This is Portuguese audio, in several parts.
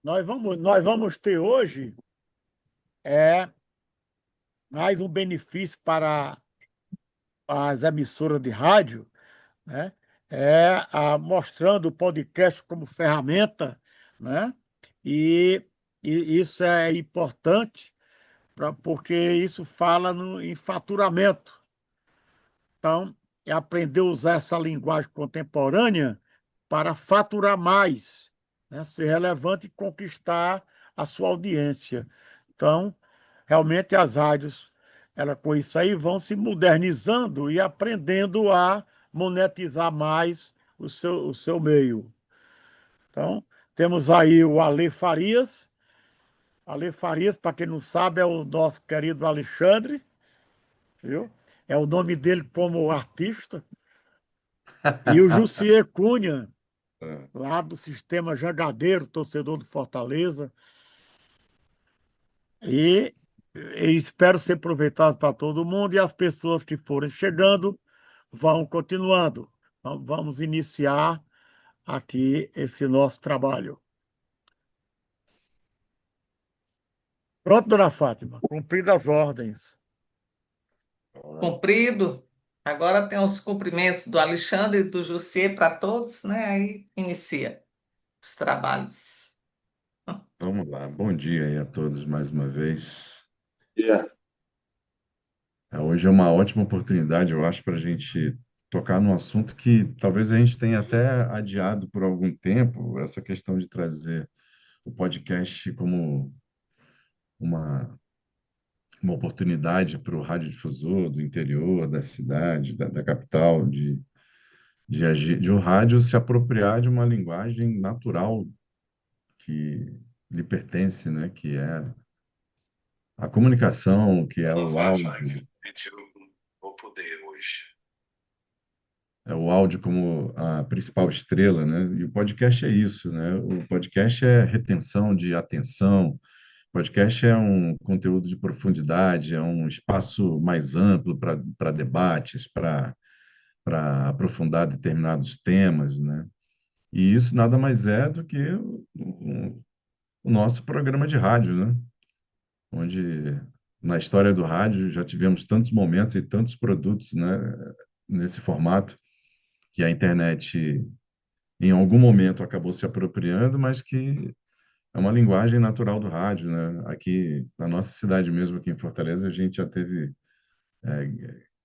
nós vamos ter hoje é, mais um benefício para as emissoras de rádio, né? Mostrando o podcast como ferramenta, né? E, e isso é importante porque isso fala em faturamento. Então, é aprender a usar essa linguagem contemporânea para faturar mais, né? Ser relevante e conquistar a sua audiência. Então, realmente as rádios, ela, com isso aí, vão se modernizando e aprendendo a monetizar mais o seu meio. Então, temos aí o Ale Farias. Ale Farias, para quem não sabe, é o nosso querido Alexandre, viu? É o nome dele como artista. E o Jussier Cunha, É. lá do Sistema Jangadeiro, torcedor do Fortaleza. E, e espero ser aproveitado para todo mundo e as pessoas que forem chegando vão continuando. Então, vamos iniciar aqui esse nosso trabalho. Pronto, dona Fátima, cumpridas as ordens. Cumprido. Agora tem os cumprimentos do Alexandre e do Jussier para todos, né? Aí inicia os trabalhos. Vamos lá. Bom dia aí a todos mais uma vez. Yeah. Hoje é uma ótima oportunidade, eu acho, para a gente tocar num assunto que talvez a gente tenha até adiado por algum tempo, essa questão de trazer o podcast como uma, uma oportunidade para o radiodifusor do interior, da cidade, da capital, de o rádio se apropriar de uma linguagem natural que lhe pertence, né? Que é a comunicação, que é o áudio, Vou poder hoje. é o áudio como a principal estrela, né? E o podcast é isso, né? O podcast é retenção de atenção, o podcast é um conteúdo de profundidade, é um espaço mais amplo para debates, para aprofundar determinados temas, né? E isso nada mais é do que o nosso programa de rádio, né? Onde na história do rádio já tivemos tantos momentos e tantos produtos, né? Nesse formato que a internet em algum momento acabou se apropriando, mas que é uma linguagem natural do rádio, né? Aqui na nossa cidade mesmo, aqui em Fortaleza, a gente já teve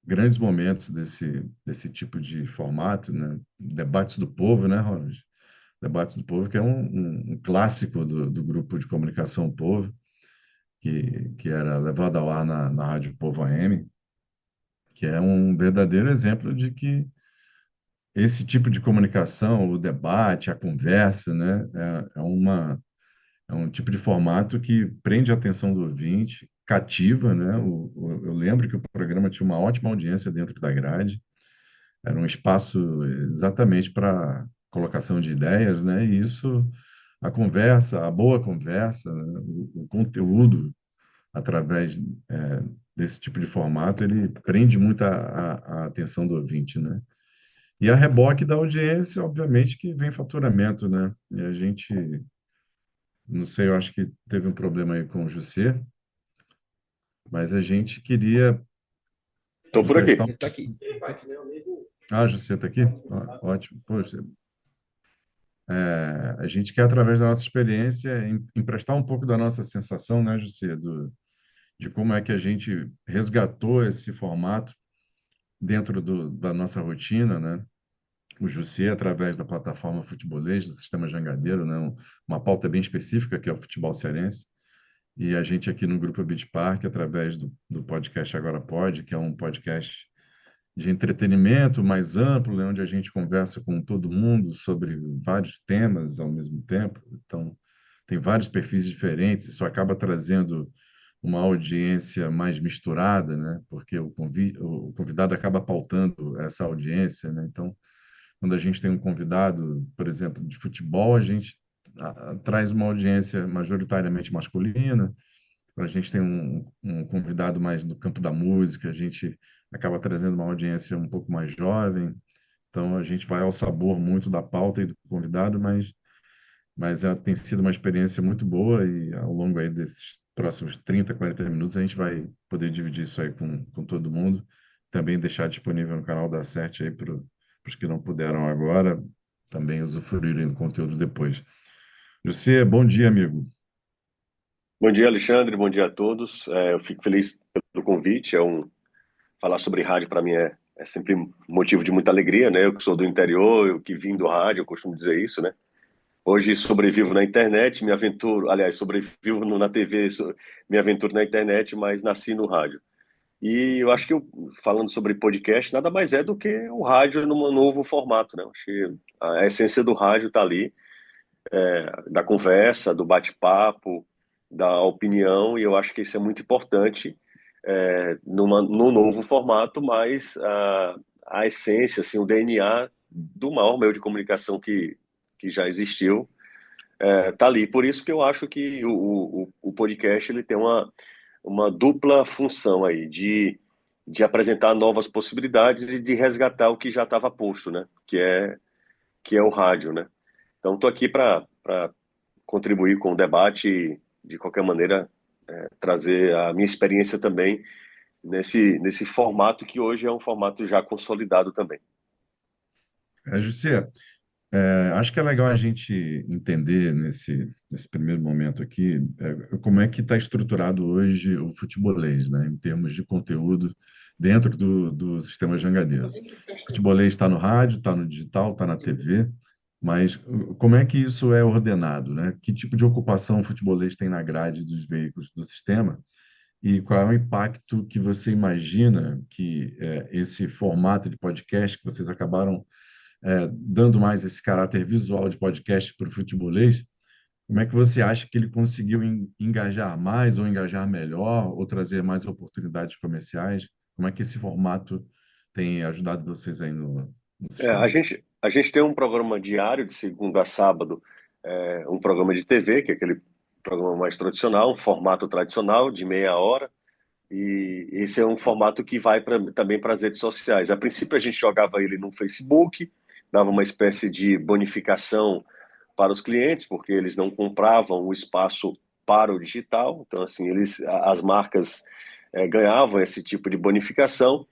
grandes momentos desse tipo de formato, né? Debates do Povo, né, Ronald? Debates do Povo, que é um clássico do grupo de comunicação Povo, que era levado ao ar na Rádio Povo AM, que é um verdadeiro exemplo de que esse tipo de comunicação, o debate, a conversa, né, é um tipo de formato que prende a atenção do ouvinte, cativa, né? Eu lembro que o programa tinha uma ótima audiência dentro da grade, era um espaço exatamente para colocação de ideias, né? E isso, a conversa, a boa conversa, né? O conteúdo através desse tipo de formato, ele prende muito a atenção do ouvinte, né? E a reboque da audiência, obviamente, que vem faturamento, né? E a gente, não sei, eu acho que teve um problema aí com o Jussê, mas a gente queria Estou por aqui. emprestar. Ele tá aqui. Ah, Jussê está aqui? Ah, ótimo. Poxa, a gente quer, através da nossa experiência, emprestar um pouco da nossa sensação, né, Jussê, de como é que a gente resgatou esse formato dentro da nossa rotina, né? O Jussier, através da plataforma Futebolês, do Sistema Jangadeiro, né? Uma pauta bem específica, que é o futebol cearense. E a gente aqui no Grupo Beach Park, através do podcast Agora Pode, que é um podcast de entretenimento mais amplo, né? Onde a gente conversa com todo mundo sobre vários temas ao mesmo tempo. Então, tem vários perfis diferentes, isso acaba trazendo uma audiência mais misturada, né? Porque o convidado acaba pautando essa audiência, né? Então, quando a gente tem um convidado, por exemplo, de futebol, a gente traz uma audiência majoritariamente masculina. Quando a gente tem um convidado mais do campo da música, a gente acaba trazendo uma audiência um pouco mais jovem. Então, a gente vai ao sabor muito da pauta e do convidado, mas mas tem sido uma experiência muito boa e ao longo aí desses próximos 30, 40 minutos a gente vai poder dividir isso aí com todo mundo, também deixar disponível no canal da Sete aí para os que não puderam agora, também usufruírem do conteúdo depois. José, bom dia, amigo. Bom dia, Alexandre. Bom dia a todos. Eu fico feliz pelo convite. Falar sobre rádio para mim é sempre motivo de muita alegria, né? Eu que sou do interior, eu que vim do rádio, eu costumo dizer isso, né? Hoje sobrevivo na internet, me aventuro, aliás, sobrevivo na TV, me aventuro na internet, mas nasci no rádio. E eu acho que falando sobre podcast, nada mais é do que o rádio num novo formato, né? Eu acho que a essência do rádio está ali, da conversa, do bate-papo, da opinião, e eu acho que isso é muito importante num novo formato, mas a essência, assim, o DNA do maior meio de comunicação que já existiu tá ali. Por isso que eu acho que o podcast ele tem uma dupla função aí de apresentar novas possibilidades e de resgatar o que já estava posto, né? Que é o rádio, né? Então, estou aqui para contribuir com o debate e, de qualquer maneira, trazer a minha experiência também nesse formato que hoje é um formato já consolidado também. José, acho que é legal a gente entender nesse primeiro momento aqui como é que está estruturado hoje o futebolês, né, em termos de conteúdo dentro do sistema Jangadeiro. O futebolês está no rádio, está no digital, está na TV, mas como é que isso é ordenado, né? Que tipo de ocupação o futebolês tem na grade dos veículos do sistema? E qual é o impacto que você imagina que esse formato de podcast que vocês acabaram dando mais esse caráter visual de podcast para o futebolês, como é que você acha que ele conseguiu engajar mais ou engajar melhor ou trazer mais oportunidades comerciais? Como é que esse formato tem ajudado vocês aí no A sistema? gente tem um programa diário, de segunda a sábado, um programa de TV, que é aquele programa mais tradicional, um formato tradicional de meia hora, e esse é um formato que vai também para as redes sociais. A princípio, a gente jogava ele no Facebook, dava uma espécie de bonificação para os clientes, porque eles não compravam o espaço para o digital. Então, assim, as marcas ganhavam esse tipo de bonificação,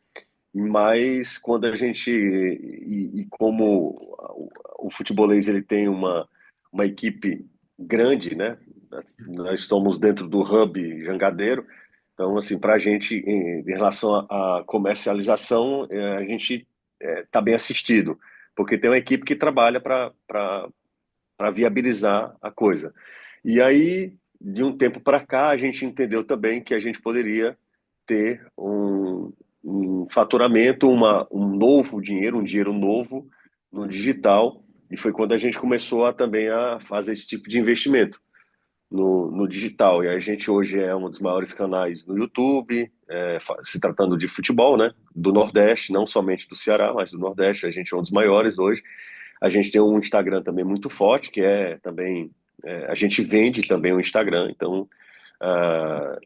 mas quando a gente e como o futebolês ele tem uma equipe grande, né? Nós estamos dentro do hub Jangadeiro, então assim para a gente em relação à comercialização a gente está bem assistido, porque tem uma equipe que trabalha para viabilizar a coisa. E aí de um tempo para cá a gente entendeu também que a gente poderia ter um faturamento, um novo dinheiro, um dinheiro novo no digital, e foi quando a gente começou também a fazer esse tipo de investimento no digital. E a gente hoje é um dos maiores canais no YouTube, se tratando de futebol, né? Do Nordeste, não somente do Ceará, mas do Nordeste, a gente é um dos maiores hoje. A gente tem um Instagram também muito forte, que é também. A gente vende também o Instagram, então. ah,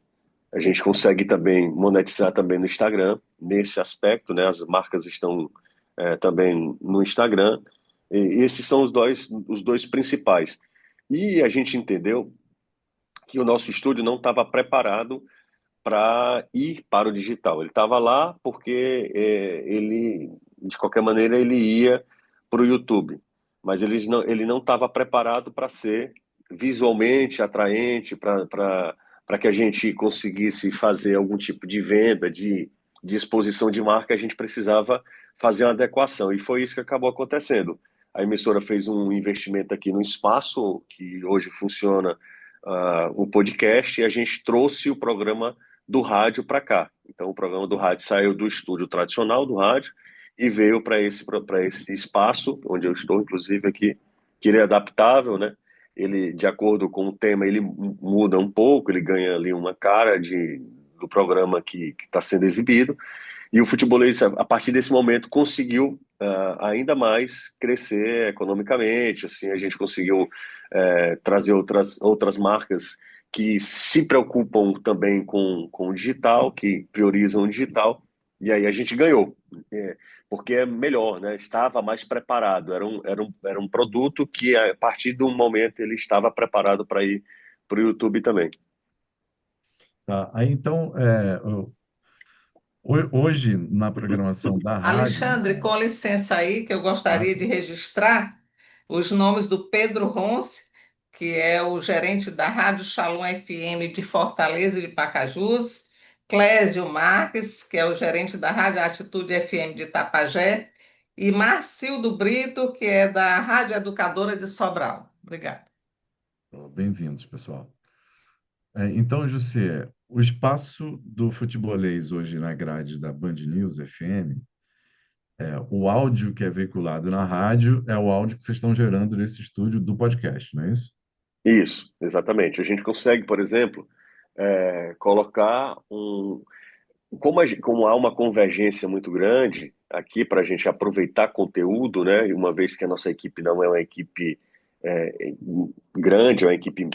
a gente consegue também monetizar também no Instagram, nesse aspecto, né? As marcas estão também no Instagram. E esses são os dois principais. E a gente entendeu que o nosso estúdio não estava preparado para ir para o digital. Ele estava lá porque ele, de qualquer maneira, ele ia para o YouTube, mas ele não estava preparado para ser visualmente atraente, para que a gente conseguisse fazer algum tipo de venda, de exposição de marca, a gente precisava fazer uma adequação, e foi isso que acabou acontecendo. A emissora fez um investimento aqui no espaço, que hoje funciona o podcast, e a gente trouxe o programa do rádio para cá. Então, o programa do rádio saiu do estúdio tradicional do rádio e veio para esse espaço, onde eu estou, inclusive, aqui, que ele é adaptável, né? Ele, de acordo com o tema, ele muda um pouco, ele ganha ali uma cara do programa que está sendo exibido. E o futebolês, a partir desse momento, conseguiu ainda mais crescer economicamente. Assim, a gente conseguiu trazer outras marcas que se preocupam também com o digital, que priorizam o digital. E aí a gente ganhou, porque é melhor, né? Estava mais preparado. Era um produto que, a partir de um momento, ele estava preparado para ir para o YouTube também. Tá? Aí, então, hoje, na programação da rádio, Alexandre, com licença aí, que eu tá? gostaria de registrar os nomes do Pedro Ronce, que é o gerente da Rádio Shalom FM de Fortaleza e de Pacajus, Clésio Marques, que é o gerente da Rádio Atitude FM de Itapajé, e Marcildo Brito, que é da Rádio Educadora de Sobral. Obrigada. Bem-vindos, pessoal. Então, José, o espaço do futebolês hoje na grade da Band News FM, o áudio que é veiculado na rádio é o áudio que vocês estão gerando nesse estúdio do podcast, não é isso? Isso, exatamente. A gente consegue, por exemplo, colocar um. Como há uma convergência muito grande aqui para a gente aproveitar conteúdo, né? E uma vez que a nossa equipe não é uma equipe grande, é uma equipe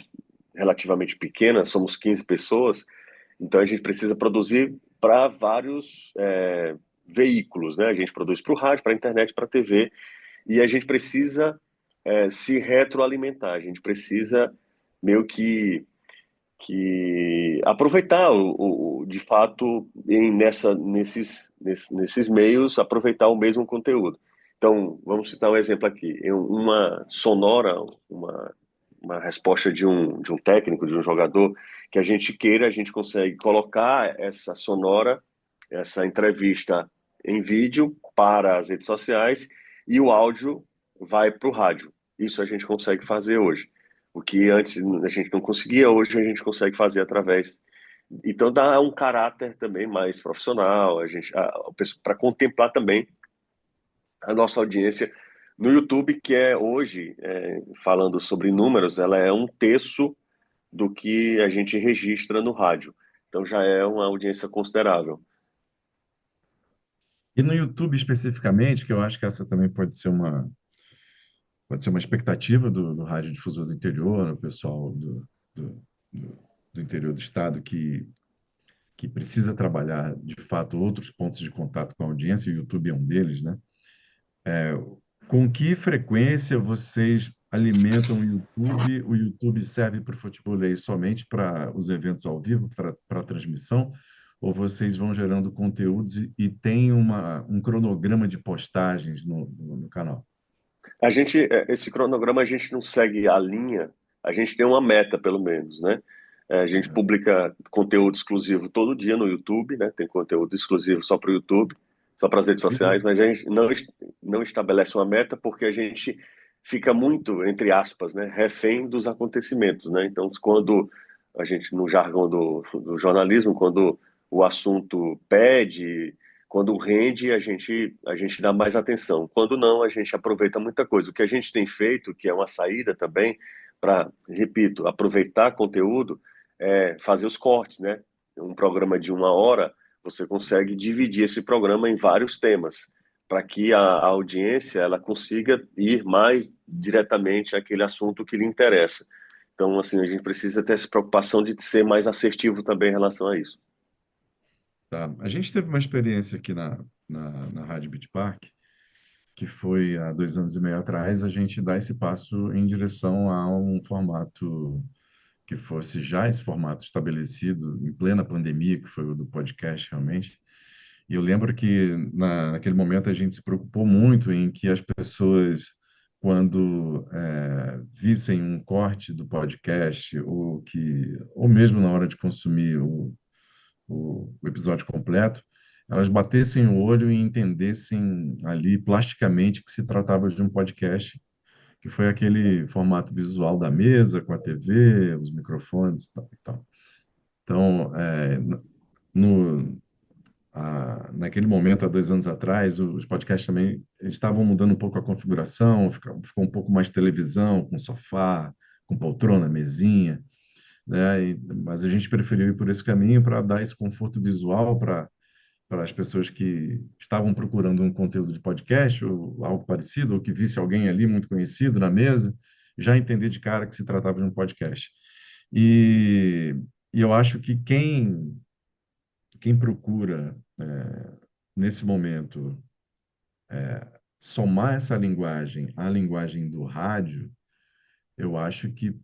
relativamente pequena, somos 15 pessoas, então a gente precisa produzir para vários veículos, né? A gente produz para o rádio, para a internet, para a TV, e a gente precisa se retroalimentar, a gente precisa meio que aproveitar de fato nesses meios aproveitar o mesmo conteúdo. Então vamos citar um exemplo aqui, uma sonora, uma resposta de um técnico, de um jogador que a gente queira, a gente consegue colocar essa sonora, essa entrevista em vídeo para as redes sociais e o áudio vai para o rádio. Isso a gente consegue fazer hoje. O que antes a gente não conseguia, hoje a gente consegue fazer através. Então dá um caráter também mais profissional, para contemplar também a nossa audiência no YouTube, que é hoje, falando sobre números, ela é um terço do que a gente registra no rádio. Então já é uma audiência considerável. E no YouTube especificamente, que eu acho que essa também pode ser uma expectativa do radiodifusor do interior, o pessoal do, do, do interior do estado que precisa trabalhar, de fato, outros pontos de contato com a audiência, e o YouTube é um deles, né? Com que frequência vocês alimentam o YouTube? O YouTube serve para o futebolês somente para os eventos ao vivo, para a transmissão? Ou vocês vão gerando conteúdos e tem um cronograma de postagens no canal? Esse cronograma a gente não segue a linha, a gente tem uma meta pelo menos, né? A gente publica conteúdo exclusivo todo dia no YouTube, né? Tem conteúdo exclusivo só para o YouTube, só para as redes sociais, mas a gente não estabelece uma meta porque a gente fica muito, entre aspas, né? Refém dos acontecimentos, né? Então, quando a gente, no jargão do jornalismo, quando o assunto pede, quando rende, a gente dá mais atenção. Quando não, a gente aproveita muita coisa. O que a gente tem feito, que é uma saída também, para, repito, aproveitar conteúdo, é fazer os cortes, né? Um programa de 1 hora, você consegue dividir esse programa em vários temas, para que a audiência ela consiga ir mais diretamente àquele assunto que lhe interessa. Então, assim, a gente precisa ter essa preocupação de ser mais assertivo também em relação a isso. Tá. A gente teve uma experiência aqui na Rádio Beach Park, que foi há 2 anos e meio atrás, a gente dar esse passo em direção a um formato que fosse já esse formato estabelecido em plena pandemia, que foi o do podcast realmente. E eu lembro que naquele momento a gente se preocupou muito em que as pessoas, quando vissem um corte do podcast, ou mesmo na hora de consumir o episódio completo, elas batessem o olho e entendessem ali plasticamente que se tratava de um podcast, que foi aquele formato visual da mesa, com a TV, os microfones e tal, e tal. Então, no, naquele momento, há 2 anos atrás, os podcasts também estavam mudando um pouco a configuração, ficou um pouco mais televisão, com sofá, com poltrona, mesinha, né? Mas a gente preferiu ir por esse caminho para dar esse conforto visual para as pessoas que estavam procurando um conteúdo de podcast ou algo parecido, ou que visse alguém ali muito conhecido na mesa, já entender de cara que se tratava de um podcast. E, e eu acho que quem procura nesse momento, somar essa linguagem à linguagem do rádio, eu acho que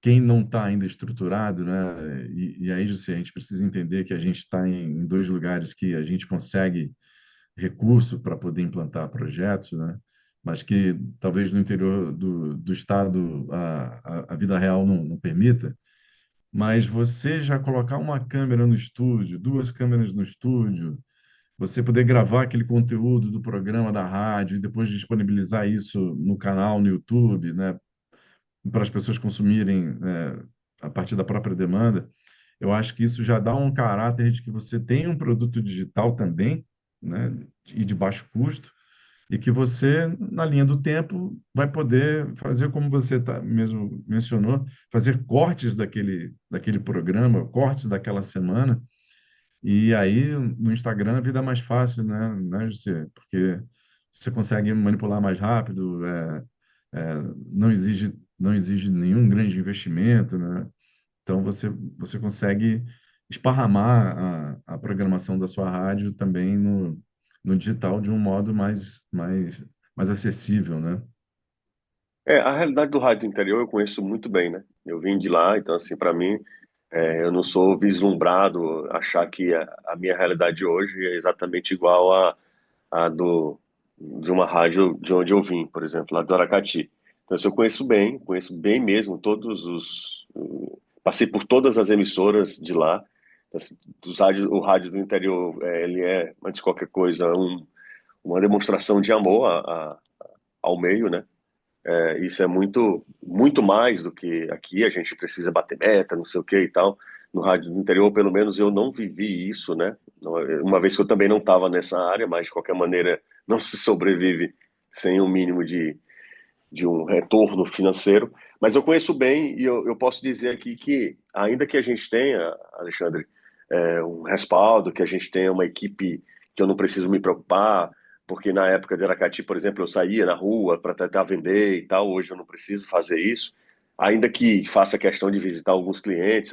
quem não está ainda estruturado, né? E aí, José, a gente precisa entender que a gente está em dois lugares que a gente consegue recurso para poder implantar projetos, né? Mas que talvez no interior do estado a vida real não permita. Mas você já colocar uma câmera no estúdio, duas câmeras no estúdio, você poder gravar aquele conteúdo do programa da rádio e depois disponibilizar isso no canal no YouTube, né? Para as pessoas consumirem, a partir da própria demanda, eu acho que isso já dá um caráter de que você tem um produto digital também, né, e de baixo custo, e que você, na linha do tempo, vai poder fazer como você mesmo mencionou, fazer cortes daquele programa, cortes daquela semana, e aí no Instagram a vida é mais fácil, né, José? Porque você consegue manipular mais rápido, é, não exige nenhum grande investimento, né? Então você consegue esparramar a programação da sua rádio também no digital de um modo mais acessível, né? A realidade do rádio interior eu conheço muito bem, né? Eu vim de lá, então, assim, para mim, eu não sou vislumbrado achar que a minha realidade hoje é exatamente igual a de uma rádio de onde eu vim, por exemplo, lá do Aracati. Então, assim, eu conheço bem mesmo passei por todas as emissoras de lá. Então, assim, o rádio do interior, ele é, antes de qualquer coisa, uma demonstração de amor ao meio, né? Isso é muito, muito mais do que aqui. A gente precisa bater meta, não sei o que e tal. No rádio do interior, pelo menos, eu não vivi isso, né? Uma vez que eu também não estava nessa área, mas de qualquer maneira não se sobrevive sem um mínimo de um retorno financeiro. Mas eu conheço bem e eu posso dizer aqui que, ainda que a gente tenha, Alexandre, um respaldo, que a gente tenha uma equipe que eu não preciso me preocupar, porque na época de Aracati, por exemplo, eu saía na rua para tentar vender e tal, hoje eu não preciso fazer isso, ainda que faça questão de visitar alguns clientes,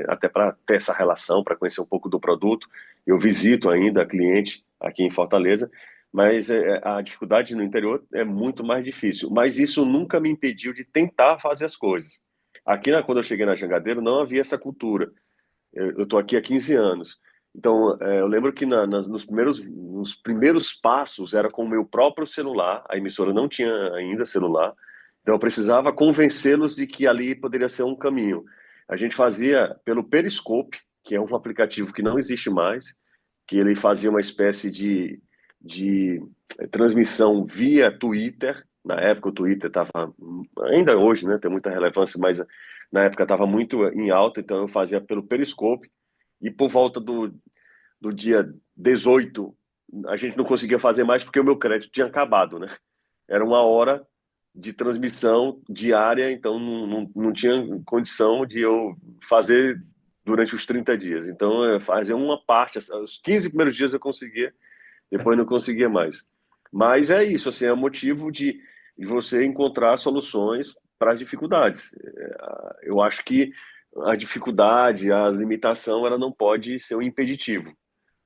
até para ter essa relação, para conhecer um pouco do produto, eu visito ainda cliente aqui em Fortaleza, mas a dificuldade no interior é muito mais difícil. Mas isso nunca me impediu de tentar fazer as coisas. Aqui, quando eu cheguei na Jangadeiro, não havia essa cultura. Eu estou aqui há 15 anos. Então, eu lembro que nos primeiros passos era com o meu próprio celular, a emissora não tinha ainda celular, então eu precisava convencê-los de que ali poderia ser um caminho. A gente fazia pelo Periscope, que é um aplicativo que não existe mais, que ele fazia uma espécie de transmissão via Twitter. Na época o Twitter estava, ainda hoje, né, tem muita relevância, mas na época estava muito em alta, então eu fazia pelo Periscope, e por volta do dia 18, a gente não conseguia fazer mais porque o meu crédito tinha acabado, né? Era uma hora de transmissão diária, então não tinha condição de eu fazer durante os 30 dias. Então, eu fazia uma parte, os 15 primeiros dias eu conseguia, depois não conseguia mais. Mas é isso, assim, é o motivo de você encontrar soluções para as dificuldades. Eu acho que a dificuldade, a limitação, ela não pode ser um impeditivo.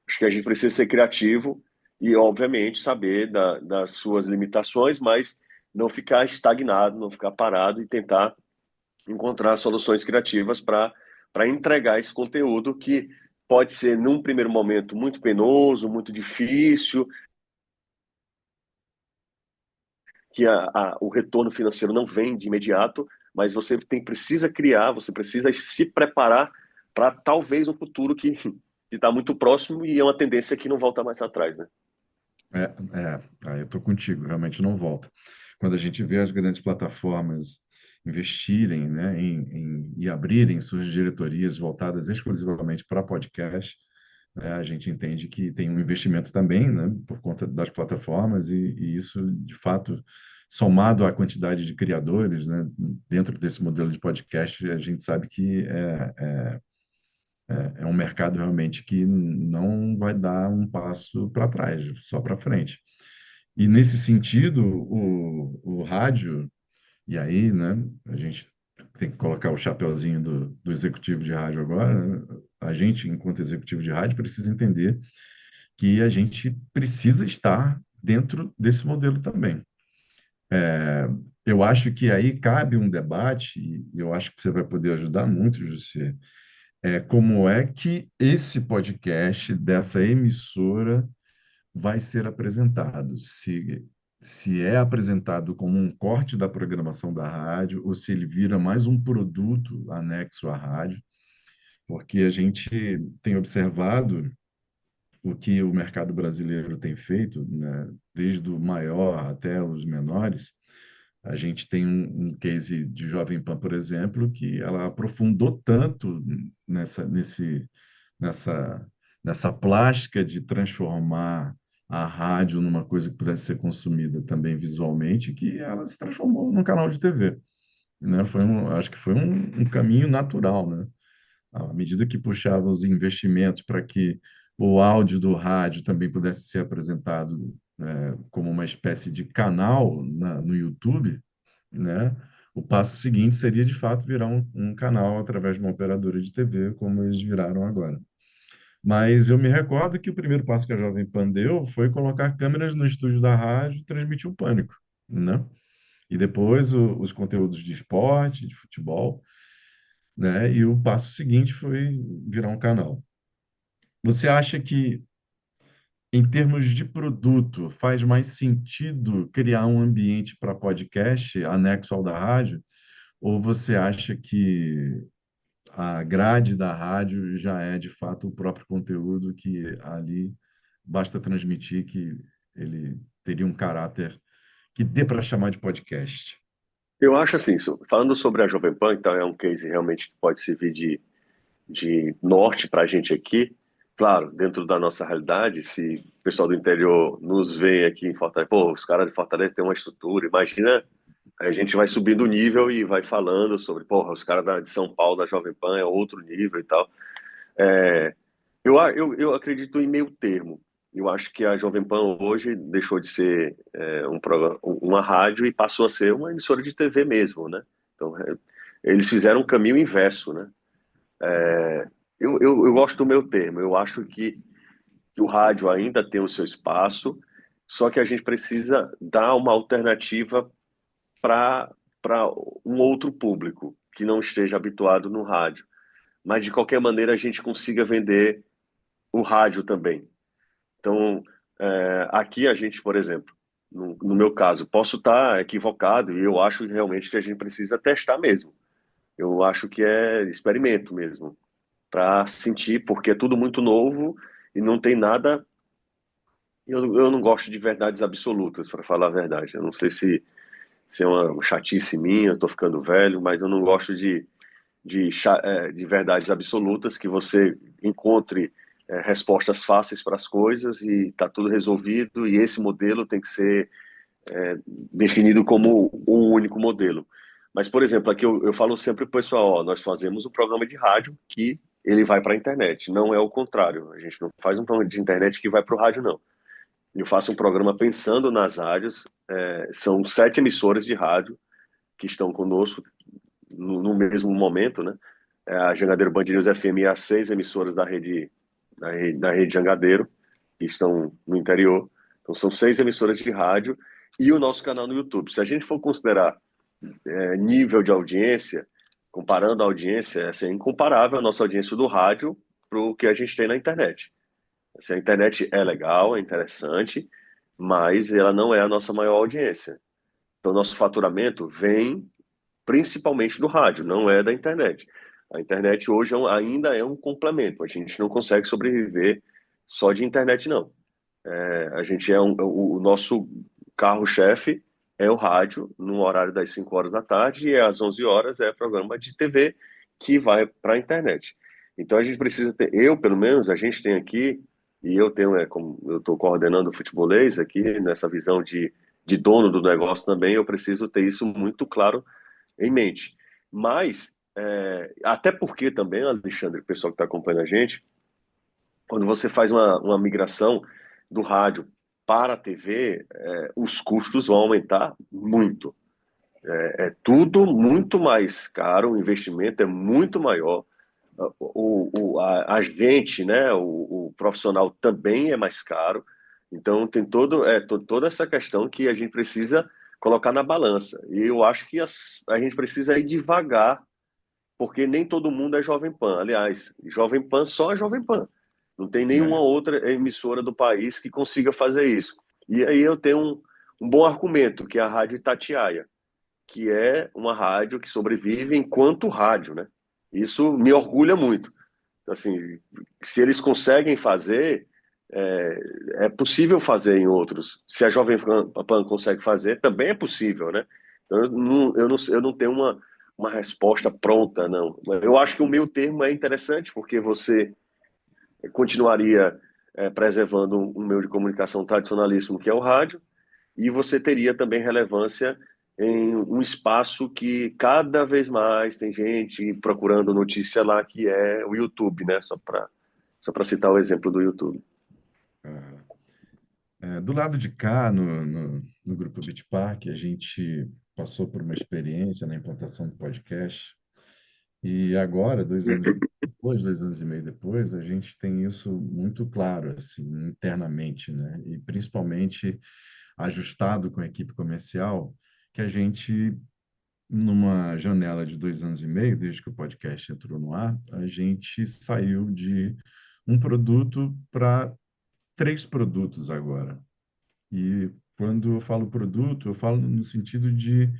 Acho que a gente precisa ser criativo e, obviamente, saber das suas limitações, mas não ficar estagnado, não ficar parado e tentar encontrar soluções criativas para entregar esse conteúdo que pode ser, num primeiro momento, muito penoso, muito difícil, que o retorno financeiro não vem de imediato, mas você precisa criar, você precisa se preparar para talvez um futuro que está muito próximo e é uma tendência que não volta mais atrás, né? Eu estou contigo, realmente não volta. Quando a gente vê as grandes plataformas investirem, né, e abrirem suas diretorias voltadas exclusivamente para podcast, né, a gente entende que tem um investimento também, né, por conta das plataformas, e isso, de fato, somado à quantidade de criadores, né, dentro desse modelo de podcast, a gente sabe que é um mercado realmente que não vai dar um passo para trás, só para frente. E nesse sentido, o rádio, e aí, né, a gente tem que colocar o chapeuzinho do executivo de rádio agora, né? A gente, enquanto executivo de rádio, precisa entender que a gente precisa estar dentro desse modelo também. É, eu acho que aí cabe um debate, e eu acho que você vai poder ajudar muito, José, como é que esse podcast dessa emissora vai ser apresentado? Se é apresentado como um corte da programação da rádio ou se ele vira mais um produto anexo à rádio, porque a gente tem observado o que o mercado brasileiro tem feito, né, desde o maior até os menores. A gente tem um case de Jovem Pan, por exemplo, que ela aprofundou tanto nessa, nessa plástica de transformar a rádio numa coisa que pudesse ser consumida também visualmente, que ela se transformou num canal de TV, né? Acho que foi um caminho natural, né? À medida que puxava os investimentos para que o áudio do rádio também pudesse ser apresentado, como uma espécie de canal no YouTube, né? O passo seguinte seria, de fato, virar um canal através de uma operadora de TV, como eles viraram agora. Mas eu me recordo que o primeiro passo que a Jovem Pan deu foi colocar câmeras no estúdio da rádio e transmitir o pânico, né? E depois os conteúdos de esporte, de futebol, né? E o passo seguinte foi virar um canal. Você acha que, em termos de produto, faz mais sentido criar um ambiente para podcast anexo ao da rádio? Ou você acha que a grade da rádio já é, de fato, o próprio conteúdo que ali basta transmitir que ele teria um caráter que dê para chamar de podcast? Eu acho assim, falando sobre a Jovem Pan, então é um case realmente que pode servir de norte para a gente aqui. Claro, dentro da nossa realidade, se o pessoal do interior nos vê aqui em Fortaleza, pô, os caras de Fortaleza têm uma estrutura, imagina, a gente vai subindo o nível e vai falando sobre, porra, os caras de São Paulo, da Jovem Pan, é outro nível e tal. É, eu acredito em meio termo. Eu acho que a Jovem Pan hoje deixou de ser um programa, uma rádio e passou a ser uma emissora de TV mesmo, né? Então, eles fizeram um caminho inverso, né? Eu gosto do meu termo. Eu acho que o rádio ainda tem o seu espaço, só que a gente precisa dar uma alternativa para um outro público que não esteja habituado no rádio. Mas, de qualquer maneira, a gente consiga vender o rádio também. Então, aqui a gente, por exemplo, no meu caso, posso estar equivocado e eu acho realmente que a gente precisa testar mesmo. Eu acho que é experimento mesmo, para sentir, porque é tudo muito novo e não tem nada. Eu não gosto de verdades absolutas, para falar a verdade. Eu não sei se é uma chatice minha, eu estou ficando velho, mas eu não gosto de verdades absolutas, que você encontre respostas fáceis para as coisas e está tudo resolvido, e esse modelo tem que ser definido como um único modelo. Mas, por exemplo, aqui eu falo sempre para o pessoal, ó, nós fazemos um programa de rádio que ele vai para a internet, não é o contrário. A gente não faz um programa de internet que vai para o rádio, não. Eu faço um programa pensando nas rádios, são 7 emissoras de rádio que estão conosco no mesmo momento, né? A Jangadeiro Band News FM e as 6 emissoras da rede Jangadeiro, que estão no interior. Então, são 6 emissoras de rádio e o nosso canal no YouTube. Se a gente for considerar nível de audiência, comparando a audiência, é incomparável a nossa audiência do rádio para o que a gente tem na internet. Assim, a internet é legal, é interessante, mas ela não é a nossa maior audiência. Então, nosso faturamento vem principalmente do rádio, não é da internet. A internet hoje ainda é um complemento. A gente não consegue sobreviver só de internet, não. A gente o nosso carro-chefe é o rádio, no horário das 5 horas da tarde, e às 11 horas é programa de TV que vai para a internet. Então a gente precisa ter, eu pelo menos, a gente tem aqui, e eu tenho, como eu estou coordenando o futebolês aqui, nessa visão de dono do negócio também, eu preciso ter isso muito claro em mente. Mas, até porque também, Alexandre, o pessoal que está acompanhando a gente, quando você faz uma migração do rádio para a TV, os custos vão aumentar muito. É tudo muito mais caro, o investimento é muito maior. a gente, né, o profissional também é mais caro. Então tem toda essa questão que a gente precisa colocar na balança. E eu acho que a gente precisa ir devagar, porque nem todo mundo é Jovem Pan. Aliás, Jovem Pan só é Jovem Pan. Não tem nenhuma É, outra emissora do país que consiga fazer isso. E aí eu tenho um bom argumento, que é a Rádio Itatiaia, que é uma rádio que sobrevive enquanto rádio, né? Isso me orgulha muito. Então, assim, se eles conseguem fazer, é, é possível fazer em outros. Se a Jovem Pan consegue fazer, também é possível, né? Então, eu não tenho uma resposta pronta, não. Eu acho que o meio termo é interessante, porque você continuaria preservando um meio de comunicação tradicionalíssimo, que é o rádio, e você teria também relevância em um espaço que cada vez mais tem gente procurando notícia lá, que é o YouTube, né? Só para citar o exemplo do YouTube. ah, do lado de cá, no Grupo Bitpark, a gente passou por uma experiência na implantação do podcast. E agora, 2 anos depois, 2 anos e meio depois, a gente tem isso muito claro, assim, internamente, né? E principalmente ajustado com a equipe comercial, que a gente, numa janela de 2 anos e meio, desde que o podcast entrou no ar, a gente saiu de um produto para 3 produtos agora. E quando eu falo produto, eu falo no sentido de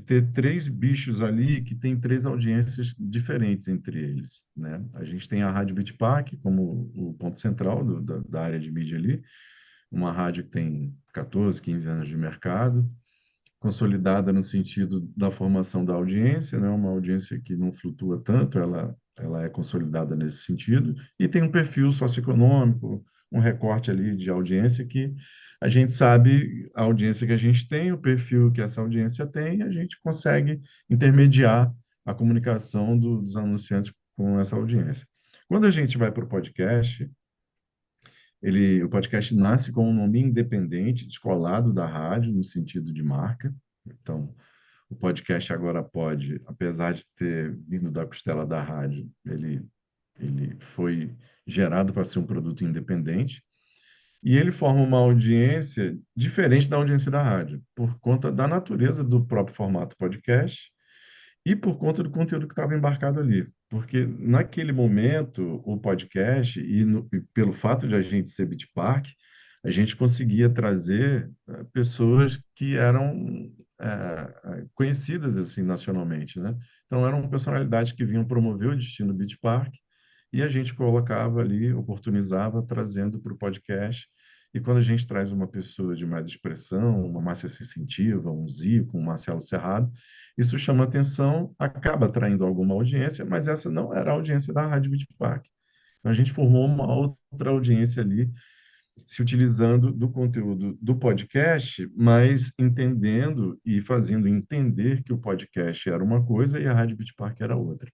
ter 3 bichos ali que tem 3 audiências diferentes entre eles, né? A gente tem a Rádio Bitpark como o ponto central da área de mídia ali, uma rádio que tem 14, 15 anos de mercado, consolidada no sentido da formação da audiência, né? Uma audiência que não flutua tanto, ela é consolidada nesse sentido, e tem um perfil socioeconômico, um recorte ali de audiência que a gente sabe a audiência que a gente tem, o perfil que essa audiência tem, e a gente consegue intermediar a comunicação dos anunciantes com essa audiência. Quando a gente vai para o podcast, o podcast nasce com um nome independente, descolado da rádio, no sentido de marca. Então, o podcast agora pode, apesar de ter vindo da costela da rádio, ele foi gerado para ser um produto independente. E ele forma uma audiência diferente da audiência da rádio, por conta da natureza do próprio formato podcast e por conta do conteúdo que estava embarcado ali. Porque naquele momento, o podcast, e pelo fato de a gente ser Beat Park, a gente conseguia trazer pessoas que eram conhecidas assim nacionalmente, né? Então eram personalidades que vinham promover o destino Beat Park e a gente colocava ali, oportunizava, trazendo para o podcast. E quando a gente traz uma pessoa de mais expressão, uma Márcia Sensitiva, um Zico, um Marcelo Serrado, isso chama atenção, acaba atraindo alguma audiência, mas essa não era a audiência da Rádio Beat Park. Então, a gente formou uma outra audiência ali, se utilizando do conteúdo do podcast, mas entendendo e fazendo entender que o podcast era uma coisa e a Rádio Beat Park era outra.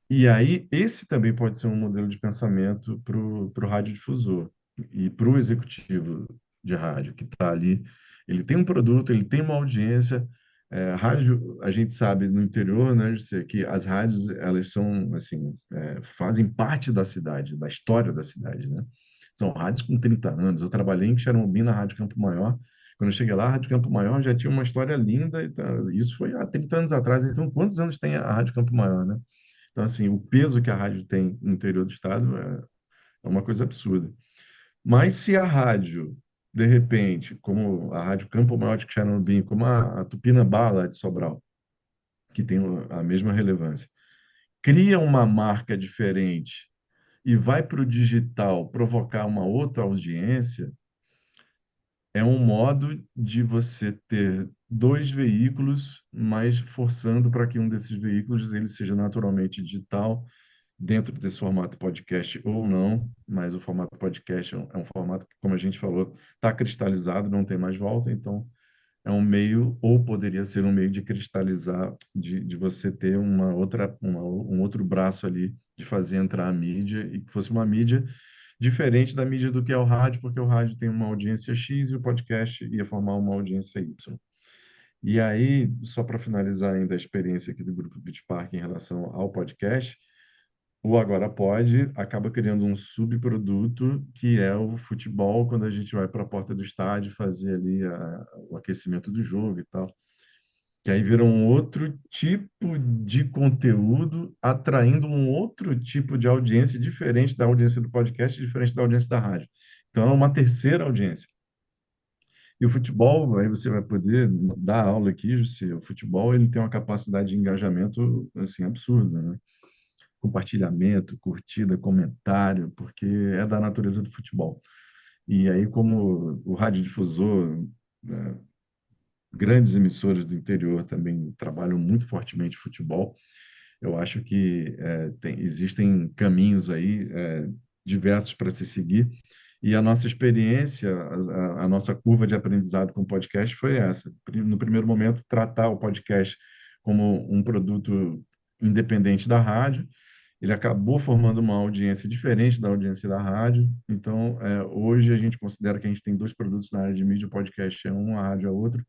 E aí, esse também pode ser um modelo de pensamento para o radiodifusor e para o executivo de rádio, que está ali. Ele tem um produto, ele tem uma audiência. Rádio, a gente sabe no interior, né, José, que as rádios, elas são, assim, fazem parte da cidade, da história da cidade, né? São rádios com 30 anos. Eu trabalhei em Xarombim, na Rádio Campo Maior. Quando eu cheguei lá, a Rádio Campo Maior já tinha uma história linda. Isso foi há 30 anos atrás. Então, quantos anos tem a Rádio Campo Maior, né? Então, assim, o peso que a rádio tem no interior do estado é uma coisa absurda. Mas se a rádio, de repente, como a Rádio Campo Maior de Xarombim, como a Tupinambá lá de Sobral, que tem a mesma relevância, cria uma marca diferente e vai para o digital provocar uma outra audiência, é um modo de você ter 2 veículos, mas forçando para que um desses veículos ele seja naturalmente digital dentro desse formato podcast ou não, mas o formato podcast é um formato que, como a gente falou, está cristalizado, não tem mais volta, então é um meio, ou poderia ser um meio de cristalizar, de você ter um outro braço ali, de fazer entrar a mídia, e que fosse uma mídia diferente da mídia do que é o rádio, porque o rádio tem uma audiência X e o podcast ia formar uma audiência Y. E aí, só para finalizar ainda a experiência aqui do Grupo Beach Park em relação ao podcast, o Agora Pode acaba criando um subproduto que é o futebol, quando a gente vai para a porta do estádio fazer ali o aquecimento do jogo e tal. Que aí vira um outro tipo de conteúdo, atraindo um outro tipo de audiência diferente da audiência do podcast, diferente da audiência da rádio. Então, é uma terceira audiência. E o futebol, aí você vai poder dar aula aqui, Jussi, o futebol ele tem uma capacidade de engajamento assim absurda, né? Compartilhamento, curtida, comentário, porque é da natureza do futebol. E aí, como o radiodifusor, né, grandes emissoras do interior também trabalham muito fortemente futebol, eu acho que existem caminhos aí diversos para se seguir. E a nossa experiência, a nossa curva de aprendizado com o podcast foi essa. No primeiro momento, tratar o podcast como um produto independente da rádio. Ele acabou formando uma audiência diferente da audiência da rádio. Então, hoje a gente considera que a gente tem dois produtos na área de mídia, o podcast é um, a rádio é outro.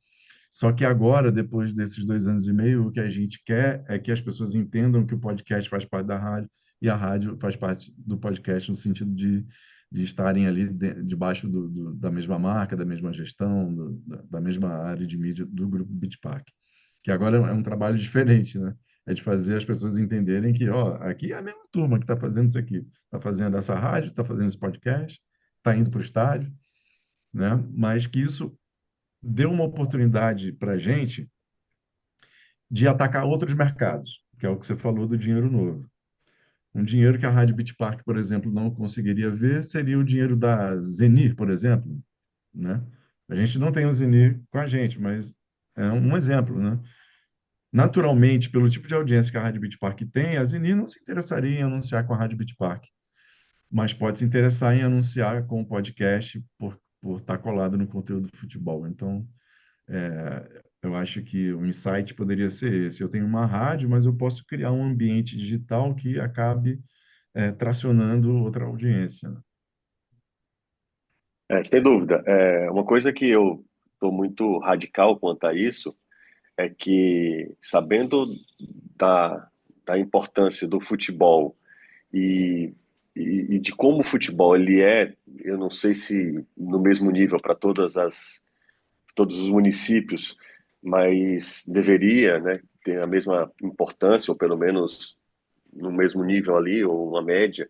Só que agora, depois desses 2 anos e meio, o que a gente quer é que as pessoas entendam que o podcast faz parte da rádio e a rádio faz parte do podcast no sentido de estarem ali debaixo da mesma marca, da mesma gestão, da mesma área de mídia do grupo Bitpark. Que agora é um trabalho diferente, né? É de fazer as pessoas entenderem que, ó, aqui é a mesma turma que está fazendo isso aqui. Está fazendo essa rádio, está fazendo esse podcast, está indo para o estádio, né? Mas que isso deu uma oportunidade para a gente de atacar outros mercados, que é o que você falou do dinheiro novo. Um dinheiro que a Rádio Beach Park, por exemplo, não conseguiria ver seria o dinheiro da Zenir, por exemplo, né? A gente não tem o Zenir com a gente, mas é um exemplo, né? Naturalmente, pelo tipo de audiência que a Rádio Beach Park tem, a Zenir não se interessaria em anunciar com a Rádio Beach Park, mas pode se interessar em anunciar com o podcast por estar colado no conteúdo do futebol. Então, eu acho que o insight poderia ser esse. Eu tenho uma rádio, mas eu posso criar um ambiente digital que acabe tracionando outra audiência, né? Sem dúvida. Uma coisa que eu estou muito radical quanto a isso é que, sabendo da, da importância do futebol e, e de como o futebol ele é, eu não sei se no mesmo nível para todos os municípios, mas deveria, né, ter a mesma importância, ou pelo menos no mesmo nível ali, ou uma média.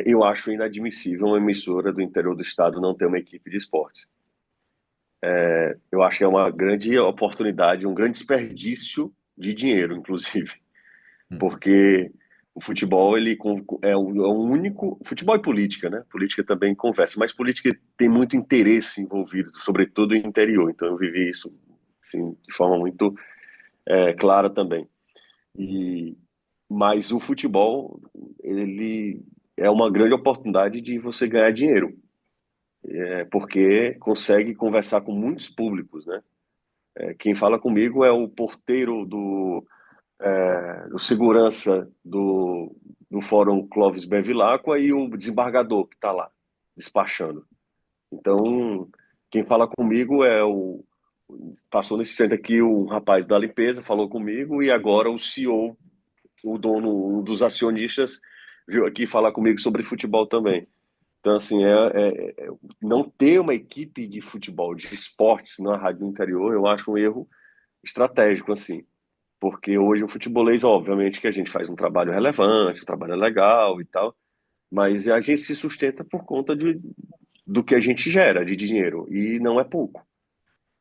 Eu acho inadmissível uma emissora do interior do estado não ter uma equipe de esportes. Eu acho que é uma grande oportunidade, um grande desperdício de dinheiro, inclusive, Hum. porque o futebol é o único. Futebol e política, né? Política também conversa, mas política tem muito interesse envolvido, sobretudo no interior. Então eu vivi isso assim, de forma muito clara também. E mas o futebol ele é uma grande oportunidade de você ganhar dinheiro, porque consegue conversar com muitos públicos, né? Quem fala comigo é o porteiro do segurança do Fórum Clóvis Bevilacqua e o desembargador que está lá despachando. Então, quem fala comigo é passou nesse centro aqui o rapaz da limpeza, falou comigo, e agora o CEO, o dono, um dos acionistas, veio aqui falar comigo sobre futebol também. Então, assim, não ter uma equipe de futebol, de esportes na rádio do interior, eu acho um erro estratégico, assim. Porque hoje o futebolês, obviamente, que a gente faz um trabalho relevante, um trabalho legal e tal, mas a gente se sustenta por conta do que a gente gera de dinheiro, e não é pouco.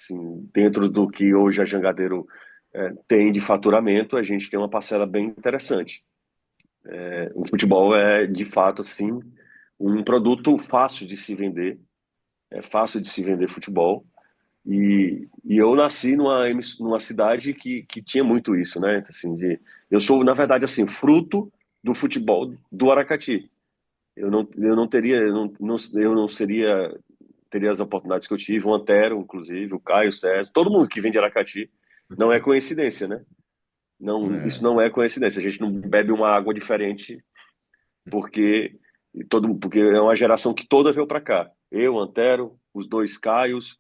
Assim, dentro do que hoje a Jangadeiro tem de faturamento, a gente tem uma parcela bem interessante. O futebol é, de fato, assim, um produto fácil de se vender, é fácil de se vender futebol, e eu nasci numa cidade que tinha muito isso, né? Assim, eu sou, na verdade, assim, fruto do futebol do Aracati. Eu não teria, eu não teria as oportunidades que eu tive, o Antero, inclusive, o Caio, o César, todo mundo que vem de Aracati. Não é coincidência, né? Não, isso É, não é coincidência. A gente não bebe uma água diferente porque porque é uma geração que toda veio para cá. Eu, Antero, os dois Caios,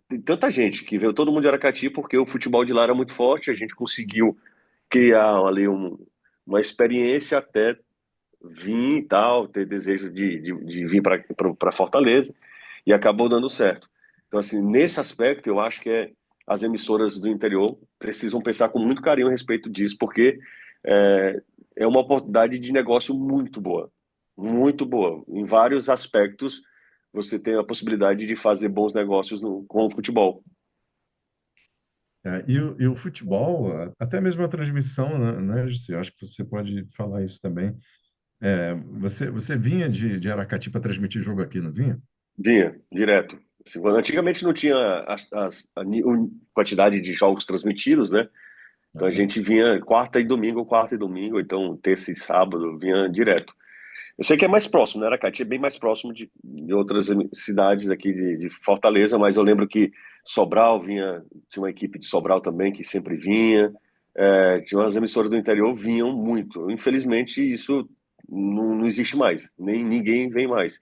tem tanta gente que veio, todo mundo de Aracati, porque o futebol de lá era muito forte, a gente conseguiu criar ali uma experiência até vir e tal, ter desejo de vir para Fortaleza, e acabou dando certo. Então, assim, nesse aspecto, eu acho que as emissoras do interior precisam pensar com muito carinho a respeito disso, porque é, é uma oportunidade de negócio muito boa, muito boa. Em vários aspectos, você tem a possibilidade de fazer bons negócios com o futebol. E o futebol, até mesmo a transmissão, né, Jussi? Eu acho que você pode falar isso também. Você vinha de Aracati para transmitir jogo aqui, não vinha? Vinha, direto. Assim, antigamente não tinha quantidade de jogos transmitidos, né? Então a Aham. gente vinha quarta e domingo, então terça e sábado, vinha direto. Eu sei que é mais próximo, né? Aracati é bem mais próximo de outras cidades aqui de Fortaleza, mas eu lembro que Sobral vinha, tinha uma equipe de Sobral também que sempre vinha, tinha umas emissoras do interior vinham muito. Infelizmente isso não existe mais, nem ninguém vem mais.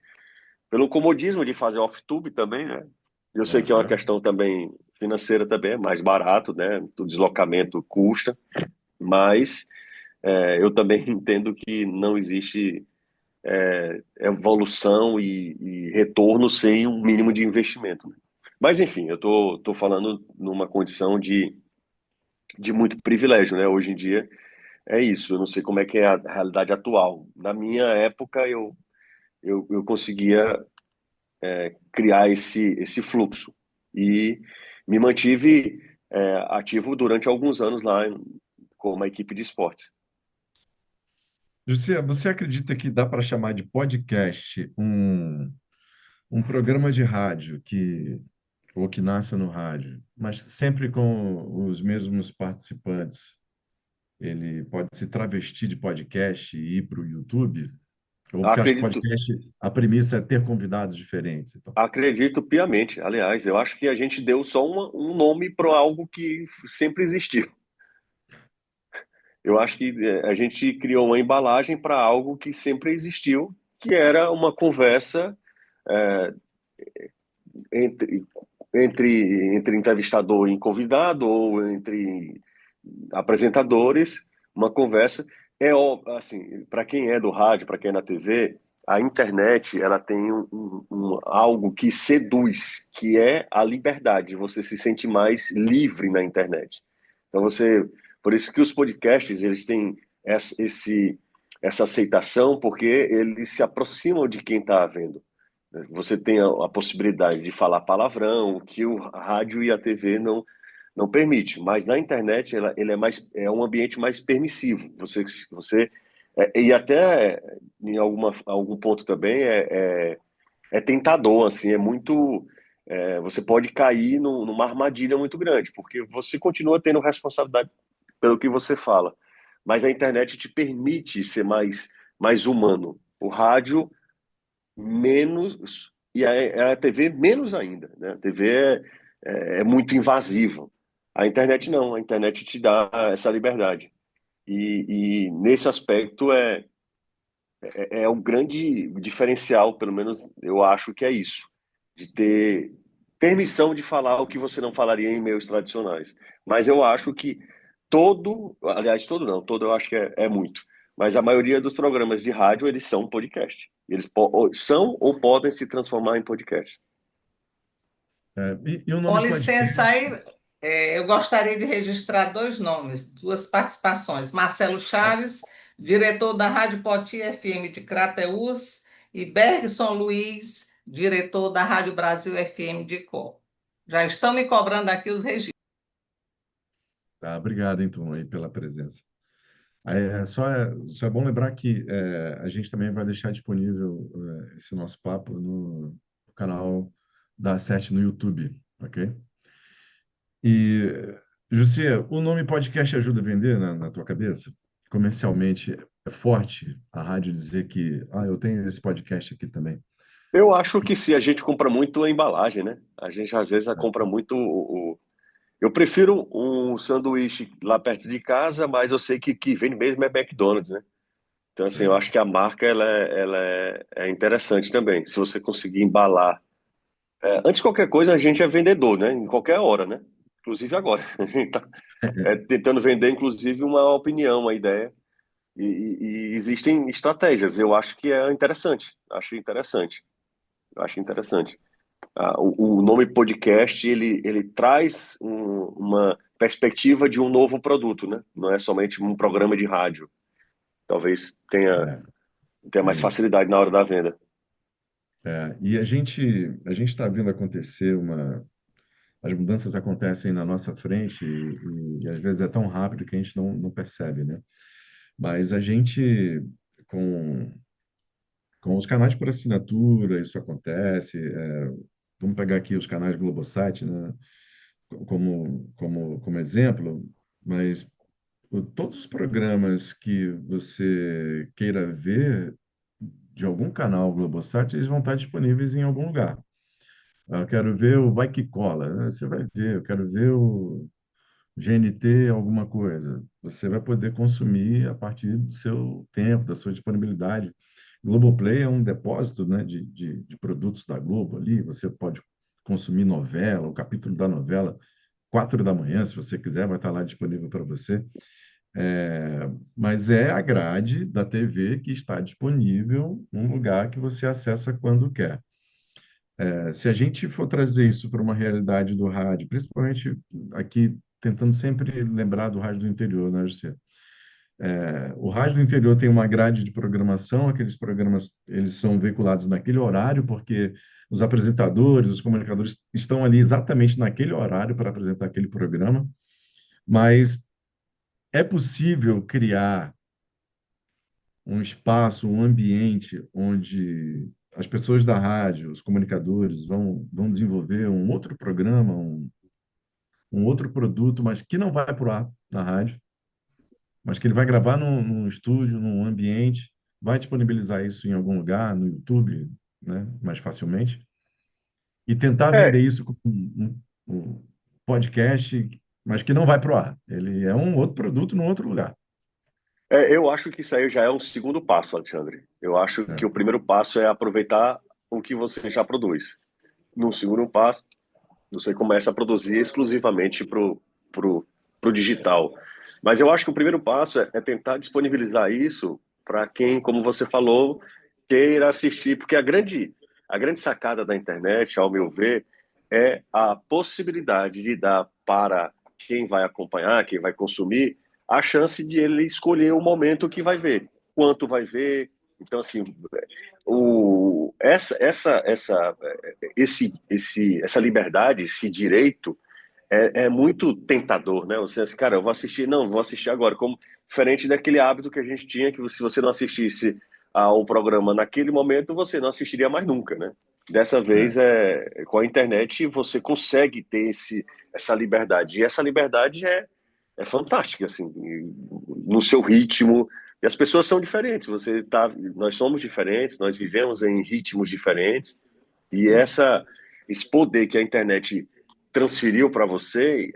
Pelo comodismo de fazer off-tube também, né? Eu sei que é uma Aham. questão também financeira também, é mais barato, né? O deslocamento custa, mas eu também entendo que não existe evolução e retorno sem um mínimo de investimento, né? Mas, enfim, eu tô falando numa condição de muito privilégio, né? Hoje em dia é isso. Eu não sei como é que é a realidade atual. Na minha época, eu conseguia criar esse fluxo e me mantive ativo durante alguns anos lá com uma equipe de esportes. Jussi, você acredita que dá para chamar de podcast um programa de rádio ou que nasce no rádio, mas sempre com os mesmos participantes? Ele pode se travestir de podcast e ir para o YouTube? Ou você acha que Acredito, podcast, a premissa é ter convidados diferentes, então? acredito piamente. Aliás, eu acho que a gente deu só um nome para algo que sempre existiu. Eu acho que a gente criou uma embalagem para algo que sempre existiu, que era uma conversa é, entre, entre entrevistador e convidado, ou entre apresentadores, uma conversa. Assim, para quem é do rádio, para quem é na TV, a internet ela tem algo que seduz, que é a liberdade. Você se sente mais livre na internet. Então por isso que os podcasts eles têm essa aceitação, porque eles se aproximam de quem está vendo. Você tem a possibilidade de falar palavrão, que o rádio e a TV não permite, mas na internet ele é um ambiente mais permissivo. E até em algum ponto também é tentador, assim, você pode cair numa armadilha muito grande, porque você continua tendo responsabilidade pelo que você fala, mas a internet te permite ser mais humano. O rádio menos, e a TV menos ainda, né? A TV é muito invasiva. A internet não, a internet te dá essa liberdade. E nesse aspecto é um grande diferencial, pelo menos eu acho que é isso, de ter permissão de falar o que você não falaria em meios tradicionais. Mas eu acho que aliás, todo não, todo eu acho que é muito. Mas a maioria dos programas de rádio, eles são podcast. Eles ou são ou podem se transformar em podcast. E o Com nome licença podcast? aí, eu gostaria de registrar dois nomes, duas participações. Marcelo Chaves, diretor da Rádio Poti FM de Crateús, e Bergson Luiz, diretor da Rádio Brasil FM de Có. Já estão me cobrando aqui os registros. Tá, obrigado, então, aí, pela presença. Só é bom lembrar que a gente também vai deixar disponível esse nosso papo no canal da Sete no YouTube, ok? E, Jussi, o nome podcast ajuda a vender na tua cabeça? Comercialmente é forte a rádio dizer que, eu tenho esse podcast aqui também. Eu acho que se a gente compra muito a embalagem, né? A gente às vezes compra muito Eu prefiro um sanduíche lá perto de casa, mas eu sei que vende mesmo é McDonald's, né? Então, assim, eu acho que a marca ela é interessante também. Se você conseguir embalar. Antes de qualquer coisa, a gente é vendedor, né? Em qualquer hora, né? Inclusive agora. A gente está tentando vender, inclusive, uma opinião, uma ideia. e existem estratégias. Eu acho que é interessante. Acho interessante. Acho interessante. O nome podcast, ele traz uma perspectiva de um novo produto, né? Não é somente um programa de rádio. Talvez É, tenha é mais isso. facilidade na hora da venda. E a gente está vendo acontecer as mudanças acontecem na nossa frente e às vezes é tão rápido que a gente não percebe, né? Mas a gente, com, com os canais por assinatura, isso acontece. Vamos pegar aqui os canais Globosat, né? Como exemplo, mas todos os programas que você queira ver de algum canal Globosat, eles vão estar disponíveis em algum lugar. Eu quero ver o Vai Que Cola, né? Você vai ver. Eu quero ver o GNT alguma coisa. Você vai poder consumir a partir do seu tempo, da sua disponibilidade. Globoplay é um depósito, né, de produtos da Globo ali. Você pode consumir novela, o capítulo da novela, 4 da manhã, se você quiser, vai estar lá disponível para você. Mas é a grade da TV que está disponível num lugar que você acessa quando quer. Se a gente for trazer isso para uma realidade do rádio, principalmente aqui, tentando sempre lembrar do rádio do interior, né, José? O rádio do interior tem uma grade de programação, aqueles programas eles são veiculados naquele horário, porque os apresentadores, os comunicadores estão ali exatamente naquele horário para apresentar aquele programa, mas é possível criar um espaço, um ambiente onde as pessoas da rádio, os comunicadores vão desenvolver um outro programa, um outro produto, mas que não vai para o ar na rádio, mas que ele vai gravar num estúdio, num ambiente, vai disponibilizar isso em algum lugar, no YouTube, né, mais facilmente, e tentar vender É, isso como um podcast, mas que não vai para o ar. Ele é um outro produto num outro lugar. eu acho que isso aí já é um segundo passo, Alexandre. Eu acho que Né? o primeiro passo é aproveitar o que você já produz. No segundo passo, você começa a produzir exclusivamente pro digital. Mas eu acho que o primeiro passo é tentar disponibilizar isso para quem, como você falou, queira assistir, porque a grande sacada da internet, ao meu ver, é a possibilidade de dar para quem vai acompanhar, quem vai consumir, a chance de ele escolher o momento que vai ver, quanto vai ver. Então, assim, essa liberdade, esse direito é muito tentador, né? Você assim, cara, eu vou assistir, não, vou assistir agora, como diferente daquele hábito que a gente tinha, que se você não assistisse ao programa naquele momento, você não assistiria mais nunca, né? Dessa vez, É, com a internet, você consegue ter essa liberdade. E essa liberdade é fantástica, assim, no seu ritmo. E as pessoas são diferentes. Nós somos diferentes, nós vivemos em ritmos diferentes. E esse poder que a internet transferiu para você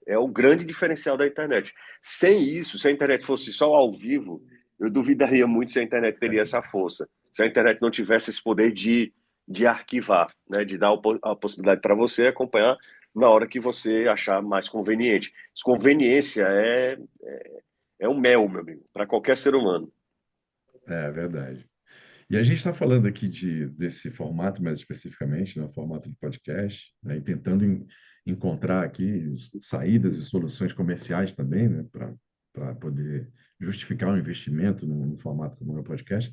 é o grande diferencial da internet. Sem isso, se a internet fosse só ao vivo, eu duvidaria muito se a internet teria essa força. Se a internet não tivesse esse poder de arquivar, né, de dar a possibilidade para você acompanhar na hora que você achar mais conveniente. Conveniência é um mel, meu amigo, para qualquer ser humano. é verdade. E a gente está falando aqui desse formato, mais especificamente, no formato de podcast, né, e tentando encontrar aqui saídas e soluções comerciais também, né, para poder justificar o investimento no formato como é o podcast.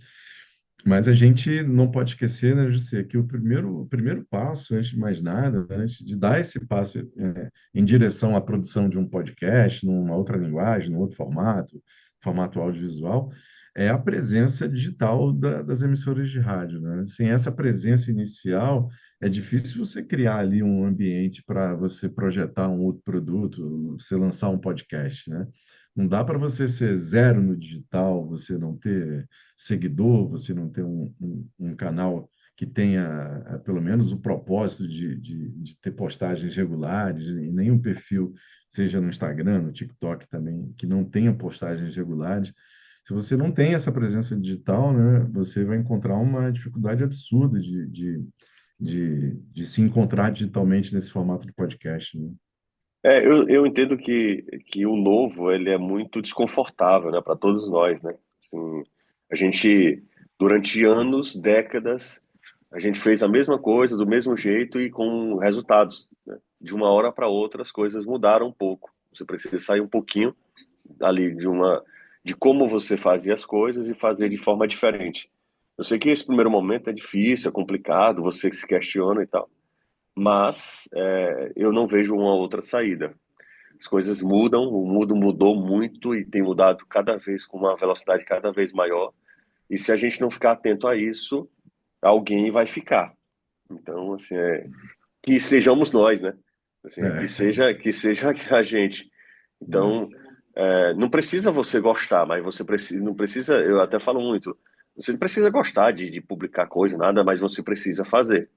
Mas a gente não pode esquecer, né, José, que o primeiro passo, antes de mais nada, antes de dar esse passo em direção à produção de um podcast, numa outra linguagem, num outro formato audiovisual, é a presença digital das emissoras de rádio, né? Sem essa presença inicial, é difícil você criar ali um ambiente para você projetar um outro produto, você lançar um podcast, né? Não dá para você ser zero no digital, você não ter seguidor, você não ter um canal que tenha pelo menos o propósito de ter postagens regulares, e nenhum perfil, seja no Instagram, no TikTok também, que não tenha postagens regulares. Se você não tem essa presença digital, né, você vai encontrar uma dificuldade absurda de se encontrar digitalmente nesse formato de podcast, né? Eu entendo que o novo ele é muito desconfortável, né, para todos nós, né? Assim, a gente, durante anos, décadas, a gente fez a mesma coisa, do mesmo jeito e com resultados, né? De uma hora para outra, as coisas mudaram um pouco. Você precisa sair um pouquinho ali de como você fazia as coisas e fazer de forma diferente. Eu sei que esse primeiro momento é difícil, é complicado, você se questiona e tal, mas eu não vejo uma outra saída. As coisas mudam, o mundo mudou muito e tem mudado cada vez com uma velocidade cada vez maior. E se a gente não ficar atento a isso, alguém vai ficar. Então, assim, que sejamos nós, né? Assim, É, que seja a gente. é, Então, não precisa você gostar, mas você precisa, não precisa, eu até falo muito, você não precisa gostar de publicar coisa, nada, mas você precisa fazer.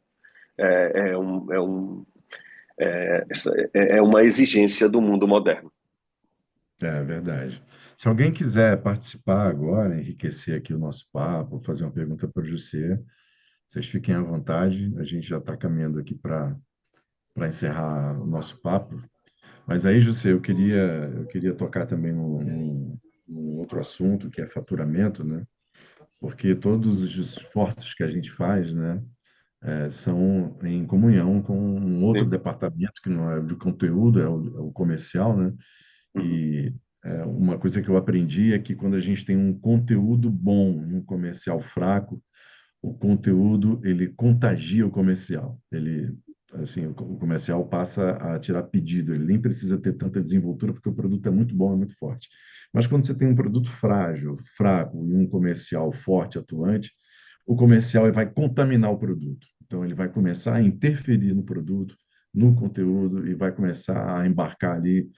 É, é, um, é, um, é uma exigência do mundo moderno. é verdade. Se alguém quiser participar agora, enriquecer aqui o nosso papo, fazer uma pergunta para o José, vocês fiquem à vontade. A gente já está caminhando aqui para encerrar o nosso papo. Mas aí, José, eu queria tocar também num outro assunto, que é faturamento, né? Porque todos os esforços que a gente faz, né, são em comunhão com um outro Sim. departamento, que não é o de conteúdo, é o comercial, né? Uhum. E uma coisa que eu aprendi é que quando a gente tem um conteúdo bom e um comercial fraco, o conteúdo ele contagia o comercial. Ele, assim, o comercial passa a tirar pedido. Ele nem precisa ter tanta desenvoltura porque o produto é muito bom, é muito forte. Mas quando você tem um produto frágil, fraco e um comercial forte, atuante, o comercial ele vai contaminar o produto. Então ele vai começar a interferir no produto, no conteúdo e vai começar a embarcar ali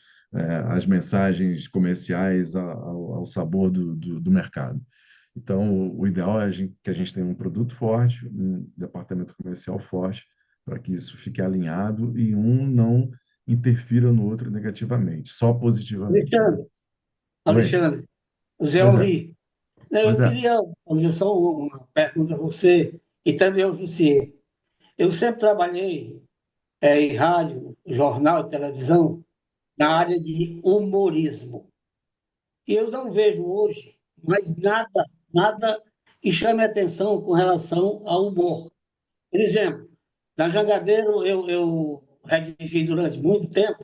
as mensagens comerciais ao sabor do mercado. Então, o ideal é que a gente tenha um produto forte, um departamento comercial forte, para que isso fique alinhado e um não interfira no outro negativamente, só positivamente, né? Alexandre, Oi, Alexandre, Zé pois é, Alvi, pois eu é. queria fazer só uma pergunta a você e também ao Jussier. Eu sempre trabalhei em rádio, jornal, televisão, na área de humorismo. E eu não vejo hoje mais nada que chame atenção com relação ao humor. Por exemplo, na Jangadeiro eu redigi durante muito tempo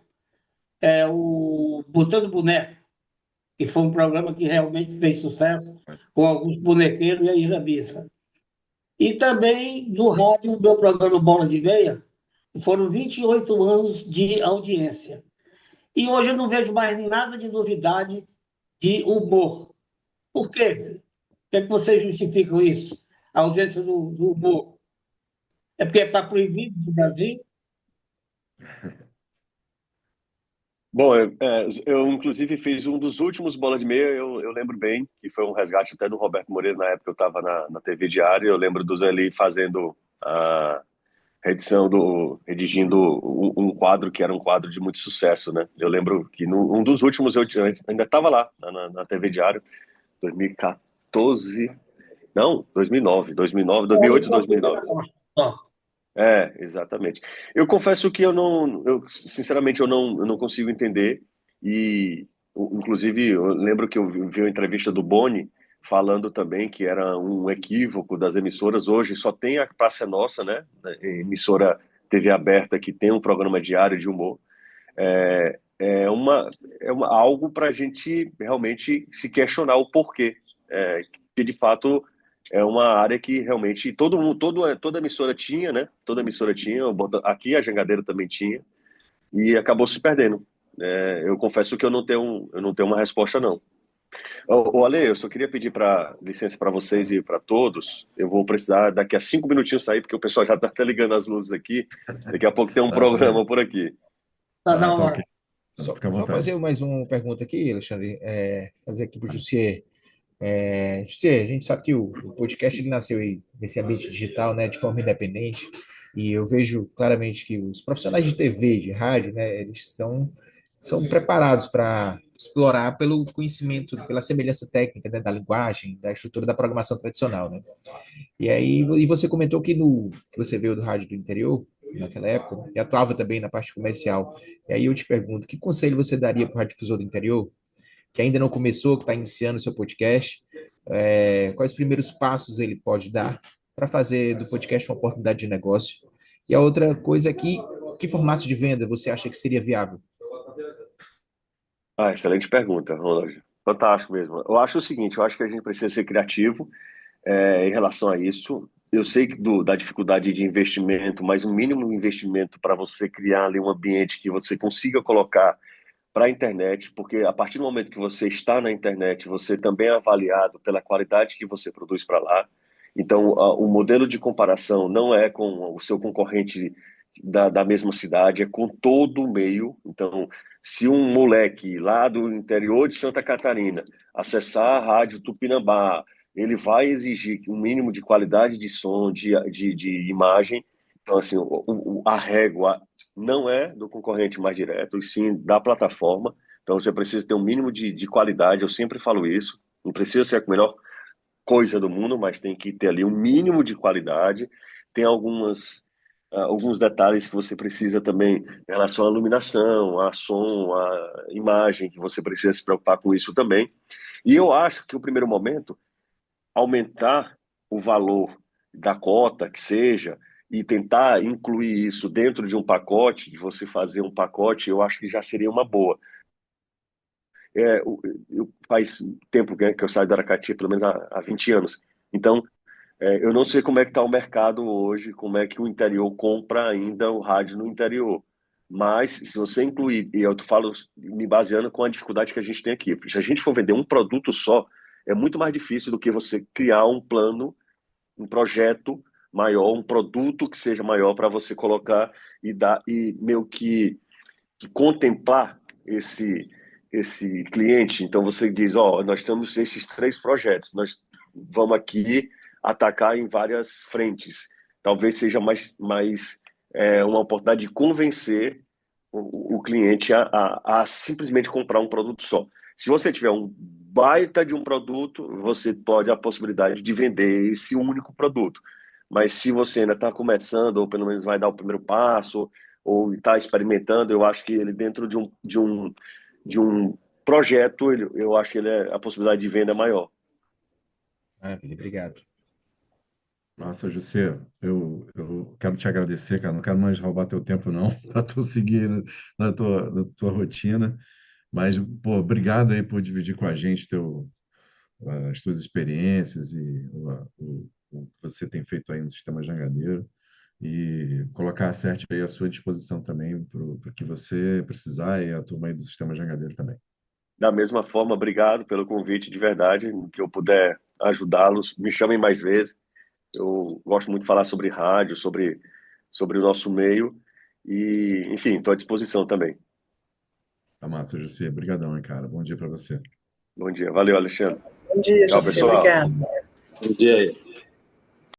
o Botando Boneco, que foi um programa que realmente fez sucesso com alguns bonequeiros e a Ira Bissa. E também no rádio, o meu programa Bola de Meia, foram 28 anos de audiência. E hoje eu não vejo mais nada de novidade de humor. Por quê? Por que é que vocês justificam isso? A ausência do humor? É porque está proibido no Brasil? Bom, eu inclusive fiz um dos últimos Bola de Meia, eu lembro bem, que foi um resgate até do Roberto Moreira, na época eu estava na TV Diário, eu lembro do Zé fazendo a redigindo um quadro que era um quadro de muito sucesso, né? Eu lembro que um dos últimos eu ainda estava lá, na TV Diário, 2014, não, 2008, 2009. Ó, Exatamente. Eu confesso que sinceramente, eu não consigo entender. E, inclusive, eu lembro que eu vi uma entrevista do Boni falando também que era um equívoco das emissoras. Hoje só tem a Praça é Nossa, né? Emissora TV aberta que tem um programa diário de humor. Algo para a gente realmente se questionar o porquê. Que de fato é uma área que realmente toda emissora tinha, né? Toda emissora tinha, aqui a Jangadeiro também tinha, e acabou se perdendo. Eu confesso que eu não tenho uma resposta, não. Ale, eu só queria pedir licença para vocês e para todos. Eu vou precisar daqui a 5 minutinhos sair, porque o pessoal já está até ligando as luzes aqui. Daqui a pouco tem um Tá bem. programa por aqui. tá na Tá ok. hora. Fica à Só fazer vontade. mais uma pergunta aqui, Alexandre, fazer aqui para o Jussier. Jussier, a gente sabe que o podcast ele nasceu aí nesse ambiente digital, né, de forma independente, e eu vejo claramente que os profissionais de TV, de rádio, né, eles são preparados para explorar pelo conhecimento, pela semelhança técnica, né, da linguagem, da estrutura da programação tradicional, né? E aí, e você comentou que você veio do rádio do interior, naquela época, e atuava também na parte comercial. E aí eu te pergunto, que conselho você daria para o radiodifusor do interior que ainda não começou, que está iniciando o seu podcast, quais primeiros passos ele pode dar para fazer do podcast uma oportunidade de negócio? E a outra coisa é que formato de venda você acha que seria viável? Ah, excelente pergunta, Ronald. Fantástico mesmo. Eu acho o seguinte, eu acho que a gente precisa ser criativo em relação a isso. Eu sei da dificuldade de investimento, mas um mínimo investimento para você criar ali um ambiente que você consiga colocar para a internet, porque a partir do momento que você está na internet, você também é avaliado pela qualidade que você produz para lá. Então, o modelo de comparação não é com o seu concorrente da mesma cidade, é com todo o meio. Então, se um moleque lá do interior de Santa Catarina acessar a Rádio Tupinambá, ele vai exigir um mínimo de qualidade de som, de imagem. Então, assim, a régua não é do concorrente mais direto, e sim da plataforma. Então, você precisa ter um mínimo de qualidade. Eu sempre falo isso. Não precisa ser a melhor coisa do mundo, mas tem que ter ali um mínimo de qualidade. Tem alguns detalhes que você precisa também em relação à iluminação, a som, a imagem, que você precisa se preocupar com isso também. E eu acho que o primeiro momento, aumentar o valor da cota, que seja, e tentar incluir isso dentro de um pacote, de você fazer um pacote, eu acho que já seria uma boa. Faz tempo que eu saio da Aracati, pelo menos há 20 anos. Então, eu não sei como é que está o mercado hoje, como é que o interior compra ainda o rádio no interior. Mas, se você incluir, e eu falo me baseando com a dificuldade que a gente tem aqui, porque se a gente for vender um produto só, é muito mais difícil do que você criar um plano, um projeto maior, um produto que seja maior para você colocar e dar e meio que contemplar esse cliente. Então você diz, ó, nós temos esses 3 projetos, nós vamos aqui atacar em várias frentes. Talvez seja mais uma oportunidade de convencer o cliente a simplesmente comprar um produto só. Se você tiver um baita de um produto, você pode a possibilidade de vender esse único produto. Mas se você ainda está começando, ou pelo menos vai dar o primeiro passo, ou está experimentando, eu acho que ele dentro de um projeto, eu acho que a possibilidade de venda é maior. Maravilha, obrigado. Nossa, José, eu quero te agradecer, cara. Não quero mais roubar teu tempo, não, para tu seguir na tua rotina. Mas, pô, obrigado aí por dividir com a gente as tuas experiências e o que você tem feito aí no Sistema Jangadeiro. E colocar a CERT aí à sua disposição também para o que você precisar e a turma aí do Sistema Jangadeiro também. Da mesma forma, obrigado pelo convite de verdade, que eu puder ajudá-los, me chamem mais vezes. Eu gosto muito de falar sobre rádio, sobre o nosso meio e, enfim, estou à disposição também. Tá massa, José. Obrigadão, hein, cara. Bom dia para você. Bom dia. Valeu, Alexandre. Bom dia, Tchau, José. pessoal. Obrigada. Bom dia aí.